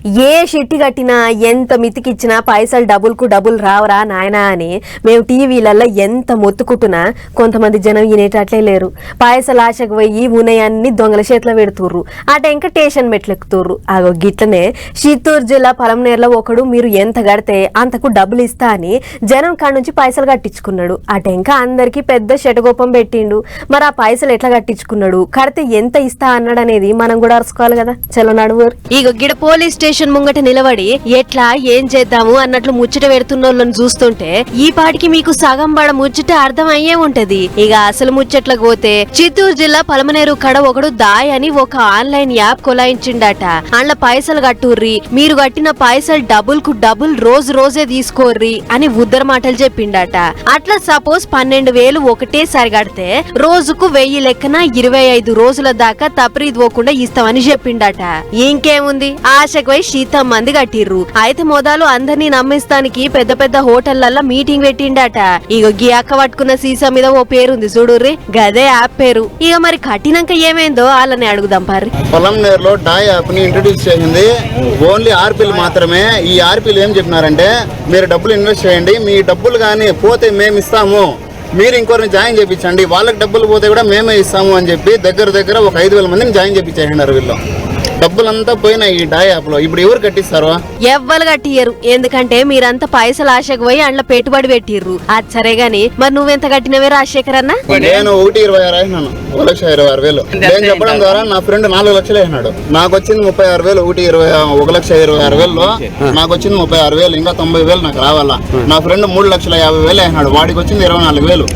ఏ షెట్టి కట్టినా ఎంత మితికిచ్చినా పైసలు డబుల్కు డబుల్ రావురా నాయనా అని మేము టీవీలలో ఎంత మొత్తుకుంటున్నా కొంతమంది జనం వినేటట్లే లేరు. పైసలు ఆశకు పోయి ఉనయాన్ని దొంగల చేతిలో పెడుతుర్రు, ఆ టెంక టేషన్ మెట్లెక్కుతుర్రు. అగో గిట్లనే చిత్తూరు జిల్లా పలమనేరులో ఒకడు మీరు ఎంత కడితే అంతకు డబ్బులు ఇస్తా అని జనం కాడ నుంచి పైసలు కట్టించుకున్నాడు. ఆ టెంక అందరికి పెద్ద శటగోపం పెట్టిండు. మరి ఆ పైసలు ఎట్లా కట్టించుకున్నాడు, కడితే ఎంత ఇస్తా అన్నాడు అనేది మనం కూడా అరుచుకోవాలి కదా. చలో నడువు. ఇక గిడ పోలీస్ స్టేషన్ ముంగట నిలబడి ఎట్లా ఏం చేద్దాము అన్నట్లు ముచ్చట పెడుతున్నోళ్ళని చూస్తుంటే ఈ పాటికి మీకు సగం బడ ముచ్చట అర్థం అయ్యే ఉంటది. ఇక అసలు ముచ్చట్లకు పోతే చిత్తూరు జిల్లా పలమనేరు కడ ఒకడు దాయ్ అని ఒక ఆన్లైన్ యాప్ కొలాయించిండట. అందులో పైసలు కట్టుర్రి, మీరు కట్టిన పైసలు డబుల్ కు డబుల్ రోజే తీసుకోర్రి అని ఉద్దర మాటలు చెప్పిండట. అట్లా సపోజ్ 12,000 ఒకటేసారి కడితే రోజుకు 1000 లెక్కన 25 రోజుల దాకా తప్రీద్ పోకుండా ఇస్తామని చెప్పిండట. ఇంకేముంది, ఆశకు పోయి శీతం మంది కట్టిర్రు. అయితే మొదలు అందరినీ నమ్మిస్తానికి పెద్ద పెద్ద హోటళ్లల్లో మీటింగ్ పెట్టిండట. ఇక గీ అక్క పట్టుకున్న సీసా మీద ఓ పేరుంది చూడుర్రి, గదే యాప్ పేరు. ఇక మరి కట్టినాక ఏమైందో వాళ్ళని అడుగుదాం పారి. పొలంనేరులో డాయ్ యాప్ ని ఇంట్రడ్యూస్ చేసింది ఓన్లీ ఆర్పీలు మాత్రమే. ఈ ఆర్పీలు ఏం చెప్పినారంటే మీరు డబ్బులు ఇన్వెస్ట్ చేయండి, మీ డబ్బులు కానీ పోతే మేము ఇస్తాము, మీరు ఇంకొకరిని జాయిన్ చేయించండి, వాళ్ళకి డబ్బులు పోతే కూడా మేమే ఇస్తాము అని చెప్పి దగ్గర ఒక 5,000 మందిని జాయిన్ చేయించేసినారు. వీళ్ళు డబ్బులంతా పోయినా ఈ డాయ్ యాప్ లో. ఇప్పుడు ఎవరు కట్టిస్తారు? ఎవ్వరు కట్టియరు. ఎందుకంటే మీరంతా పైసలు ఆశకు పోయి అందులో పెట్టుబడి పెట్టిర్రు. అది సరే గాని మరి నువ్వెంత కట్టినవే రాజశేఖర్ అన్న? నేను 1,26,000 అయినాను, 1,26,000. నేను చెప్పడం ద్వారా నా ఫ్రెండ్ 4 లక్షలు అయినాడు. నాకు వచ్చింది 36,000. 1,26,000లో నాకు వచ్చింది 36,000. ఇంకా 90,000 నాకు రావాలా. నా ఫ్రెండ్ 3,50,000 అయినాడు, వాడికి వచ్చింది 24,000.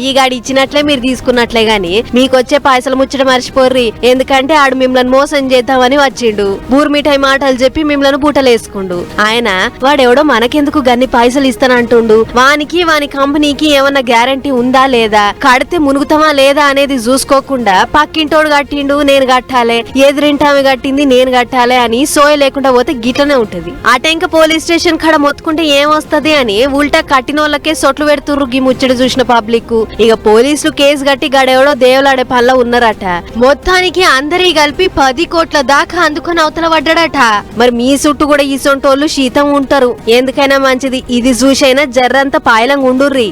ఈ గాడి ఇచ్చినట్లే మీరు తీసుకున్నట్లే గాని మీకు వచ్చే పైసలు ముచ్చట మర్చిపోర్రి. ఎందుకంటే ఆడు మిమ్మల్ని మోసం చేద్దామని వచ్చిండు. బూర్మిఠాయి మాటలు చెప్పి మిమ్మల్ని బూటలేసుకుండు. ఆయన వాడెవడో మనకెందుకు గన్ని పైసలు ఇస్తానంటుండు, వాని కంపెనీకి ఏమన్నా గ్యారంటీ ఉందా లేదా, కడితే మునుగుతామా లేదా అనేది చూసుకోకుండా పక్కింటోడు కట్టిండు నేను కట్టాలే, ఎదురింటామె కట్టింది నేను కట్టాలే అని సోయ లేకుండా పోతే గిట్లనే ఉంటది. అటెంక పోలీస్ స్టేషన్ కాడ మొత్తుకుంటే ఏమొస్తది అని ఉల్టా కట్టినోళ్ళకే సొట్లు పెడుతుర్రు గీ ముచ్చట చూసిన పబ్లిక్. ఇక పోలీసులు కేసు కట్టి గడెవడో దేవులాడే పల్ల ఉన్నారట. మొత్తానికి అందరి కలిపి 10 కోట్ల దాకా అందుకొని అవతల పడ్డాడట. మరి మీ చుట్టూ కూడా ఈ సొంటోళ్ళు శీతం ఉంటారు. ఎందుకైనా మంచిది ఇది చూసైనా జర్రంత పాయలంగా ఉండుర్రి.